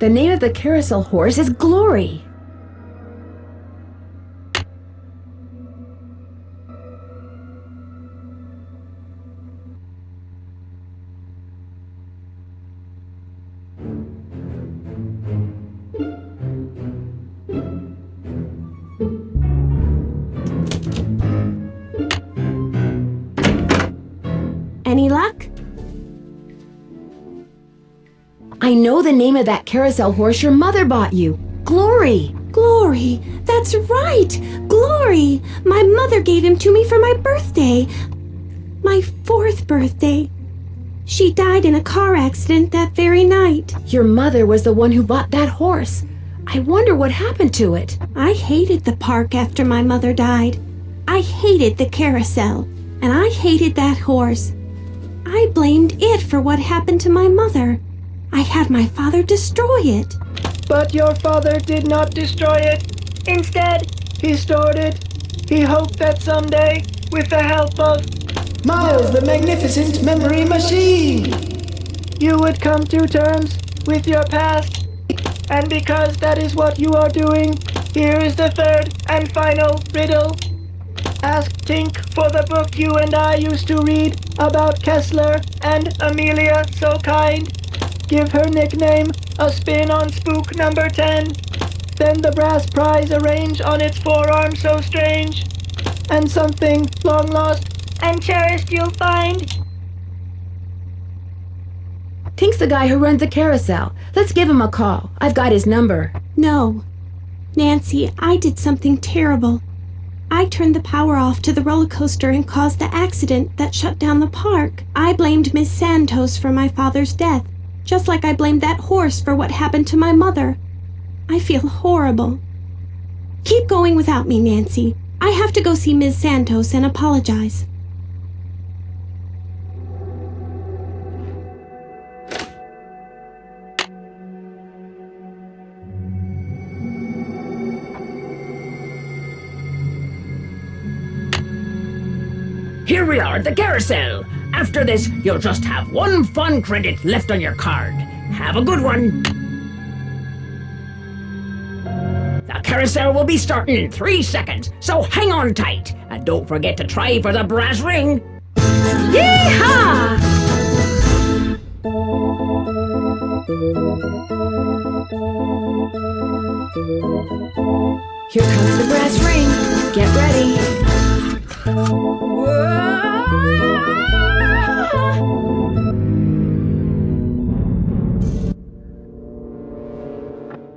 The name of the carousel horse is Glory. Any luck? I know the name of that carousel horse your mother bought you. Glory. Glory! That's right! Glory! My mother gave him to me for my birthday. My 4th birthday. She died in a car accident that very night. Your mother was the one who bought that horse. I wonder what happened to it. I hated the park after my mother died. I hated the carousel. And I hated that horse. I blamed it for what happened to my mother. I had my father destroy it. But your father did not destroy it. Instead, he stored it. He hoped that someday, with the help of Miles, the magnificent memory machine! you would come to terms with your past. And because that is what you are doing, here is the 3rd and final riddle. Ask Tink for the book you and I used to read about Kessler and Amelia So Kind. Give her nickname a spin on spook number 10. Then the brass prize arrange on its forearm so strange. And something long lost and cherished you'll find. Tink's the guy who runs the carousel. Let's give him a call. I've got his number. No. Nancy, I did something terrible. I turned the power off to the roller coaster and caused the accident that shut down the park. I blamed Miss Santos for my father's death, just like I blamed that horse for what happened to my mother. I feel horrible. Keep going without me, Nancy. I have to go see Miss Santos and apologize. Here we are at the carousel. After this, you'll just have 1 fun credit left on your card. Have a good one. The carousel will be starting in 3 seconds, so hang on tight. And don't forget to try for the brass ring. Yeehaw! Here comes the brass ring. Get ready.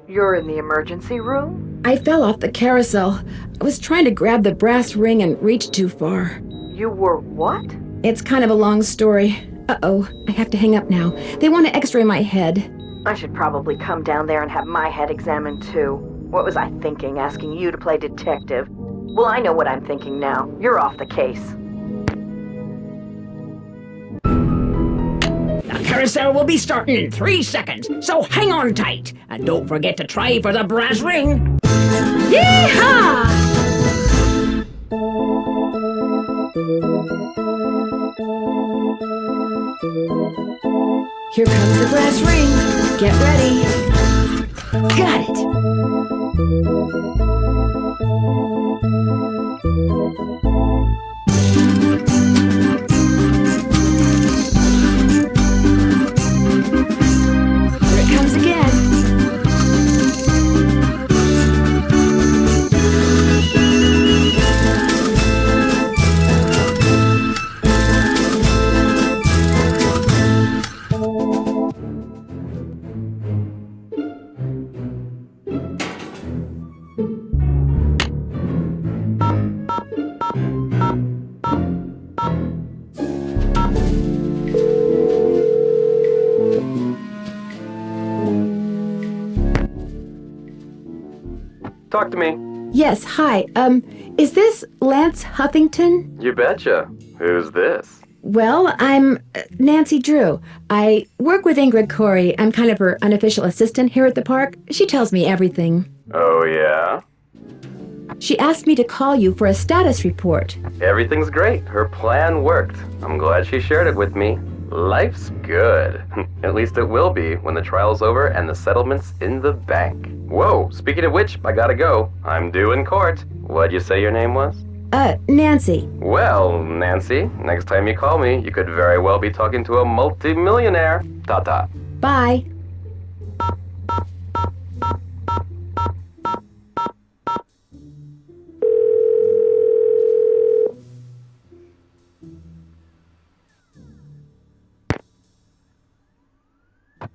You're in the emergency room? I fell off the carousel. I was trying to grab the brass ring and reached too far. You were what? It's kind of a long story. Uh-oh, I have to hang up now. They want to x-ray my head. I should probably come down there and have my head examined too. What was I thinking, asking you to play detective? Well, I know what I'm thinking now. You're off the case. The carousel will be starting in 3 seconds, so hang on tight. And don't forget to try for the brass ring. Yeehaw! Here comes the brass ring. Get ready. Got it. Here it comes again. Talk to me. Yes, hi. Is this Lance Huffington? You betcha. Who's this? Well, I'm Nancy Drew. I work with Ingrid Corey. I'm kind of her unofficial assistant here at the park. She tells me everything. Oh, yeah? She asked me to call you for a status report. Everything's great. Her plan worked. I'm glad she shared it with me. Life's good. At least it will be when the trial's over and the settlement's in the bank. Whoa, speaking of which, I gotta go. I'm due in court. What'd you say your name was? Nancy. Well, Nancy, next time you call me, you could very well be talking to a multi-millionaire. Ta-ta. Bye.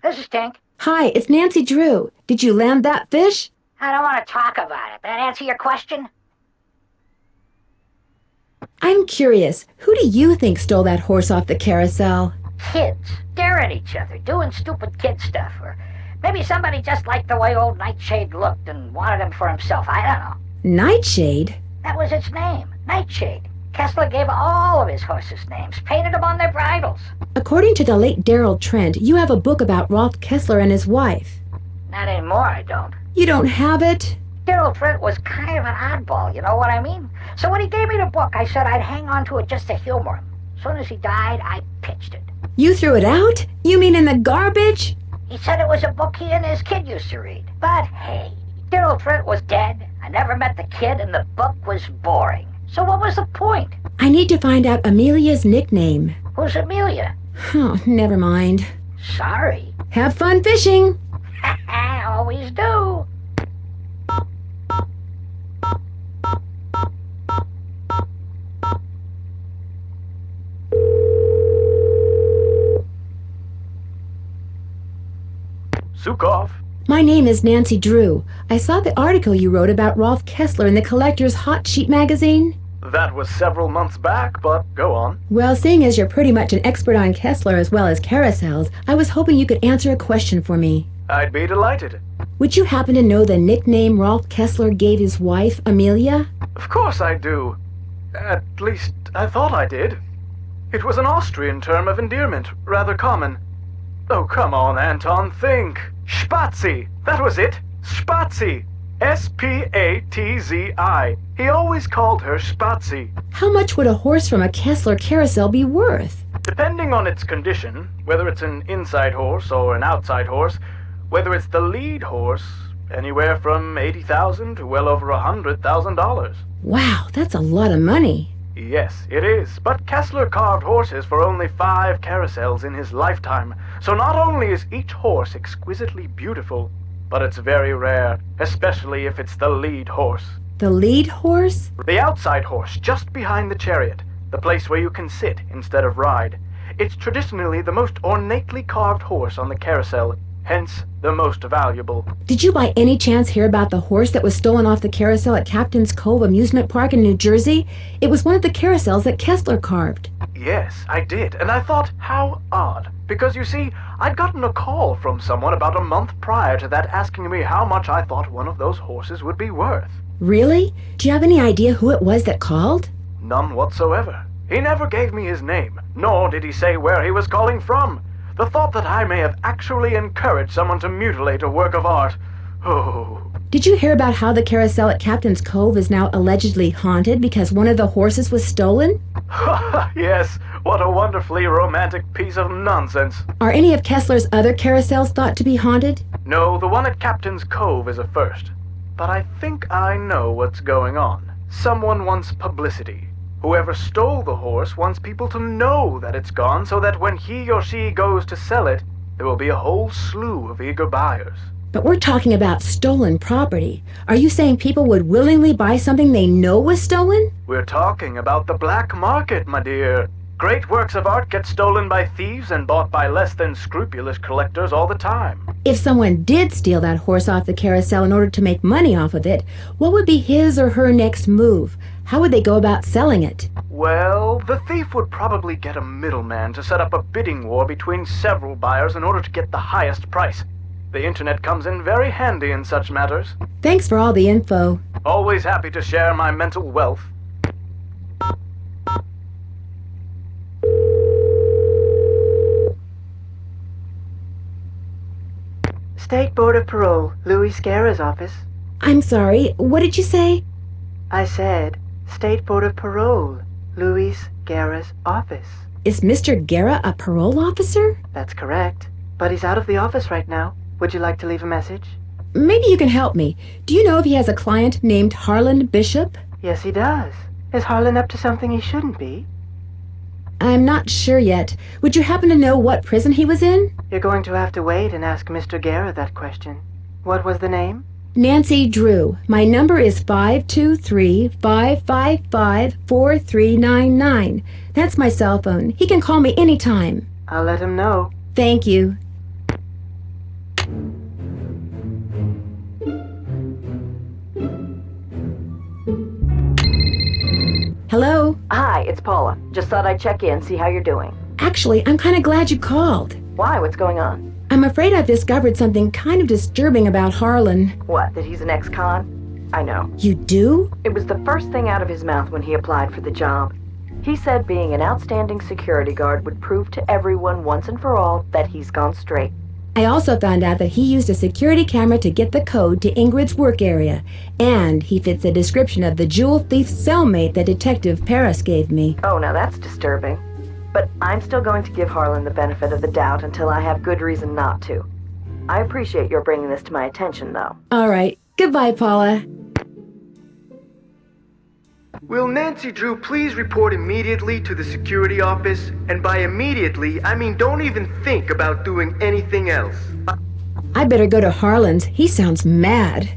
This is Tink. Hi, it's Nancy Drew. Did you land that fish? I don't want to talk about it. That answer your question? I'm curious, who do you think stole that horse off the carousel? Kids. Staring at each other, doing stupid kid stuff. Or maybe somebody just liked the way old Nightshade looked and wanted him for himself. I don't know. Nightshade? That was its name. Nightshade. Kessler gave all of his horses names, painted them on their bridles. According to the late Darrell Trent, you have a book about Rolf Kessler and his wife. Not anymore, I don't. You don't have it? Darrell Trent was kind of an oddball, you know what I mean? So when he gave me the book, I said I'd hang on to it just to humor him. As soon as he died, I pitched it. You threw it out? You mean in the garbage? He said it was a book he and his kid used to read. But hey, Darrell Trent was dead. I never met the kid, and the book was boring. So what was the point? I need to find out Amelia's nickname. Who's Amelia? Oh, never mind. Sorry. Have fun fishing! Always do. Sukov. My name is Nancy Drew. I saw the article you wrote about Rolf Kessler in the Collector's Hot Sheet magazine. That was several months back, but go on. Well, seeing as you're pretty much an expert on Kessler as well as carousels, I was hoping you could answer a question for me. I'd be delighted. Would you happen to know the nickname Rolf Kessler gave his wife, Amelia? Of course I do. At least, I thought I did. It was an Austrian term of endearment, rather common. Oh, come on, Anton, think. Spatzi! That was it! Spatzi! S-P-A-T-Z-I. He always called her Spatzi. How much would a horse from a Kessler carousel be worth? Depending on its condition, whether it's an inside horse or an outside horse, whether it's the lead horse, anywhere from $80,000 to well over $100,000. Wow, that's a lot of money. Yes, it is, but Kessler carved horses for only 5 carousels in his lifetime, so not only is each horse exquisitely beautiful, but it's very rare, especially if it's the lead horse. The lead horse? The outside horse, just behind the chariot, the place where you can sit instead of ride. It's traditionally the most ornately carved horse on the carousel, hence the most valuable. Did you by any chance hear about the horse that was stolen off the carousel at Captain's Cove Amusement Park in New Jersey? It was one of the carousels that Kessler carved. Yes, I did, and I thought, how odd. Because you see, I'd gotten a call from someone about a month prior to that asking me how much I thought one of those horses would be worth. Really? Do you have any idea who it was that called? None whatsoever. He never gave me his name, nor did he say where he was calling from. The thought that I may have actually encouraged someone to mutilate a work of art. Oh. Did you hear about how the carousel at Captain's Cove is now allegedly haunted because one of the horses was stolen? Yes, what a wonderfully romantic piece of nonsense. Are any of Kessler's other carousels thought to be haunted? No, the one at Captain's Cove is a first. But I think I know what's going on. Someone wants publicity. Whoever stole the horse wants people to know that it's gone so that when he or she goes to sell it, there will be a whole slew of eager buyers. But we're talking about stolen property. Are you saying people would willingly buy something they know was stolen? We're talking about the black market, my dear. Great works of art get stolen by thieves and bought by less than scrupulous collectors all the time. If someone did steal that horse off the carousel in order to make money off of it, what would be his or her next move? How would they go about selling it? Well, the thief would probably get a middleman to set up a bidding war between several buyers in order to get the highest price. The internet comes in very handy in such matters. Thanks for all the info. Always happy to share my mental wealth. State Board of Parole, Louis Scarra's office. I'm sorry, what did you say? I said, State Board of Parole, Louis Scarra's office. Is Mr. Guerra a parole officer? That's correct. But he's out of the office right now. Would you like to leave a message? Maybe you can help me. Do you know if he has a client named Harlan Bishop? Yes, he does. Is Harlan up to something he shouldn't be? I'm not sure yet. Would you happen to know what prison he was in? You're going to have to wait and ask Mr. Guerra that question. What was the name? Nancy Drew. My number is 523-555-4399. That's my cell phone. He can call me anytime. I'll let him know. Thank you. Hello? Hi, it's Paula. Just thought I'd check in, see how you're doing. Actually, I'm kind of glad you called. Why? What's going on? I'm afraid I've discovered something kind of disturbing about Harlan. What, that he's an ex-con? I know. You do? It was the first thing out of his mouth when he applied for the job. He said being an outstanding security guard would prove to everyone once and for all that he's gone straight. I also found out that he used a security camera to get the code to Ingrid's work area, and he fits the description of the jewel thief's cellmate that Detective Paris gave me. Oh, now that's disturbing. But I'm still going to give Harlan the benefit of the doubt until I have good reason not to. I appreciate your bringing this to my attention, though. All right. Goodbye, Paula. Will Nancy Drew please report immediately to the security office? And by immediately, I mean don't even think about doing anything else. I better go to Harlan's. He sounds mad.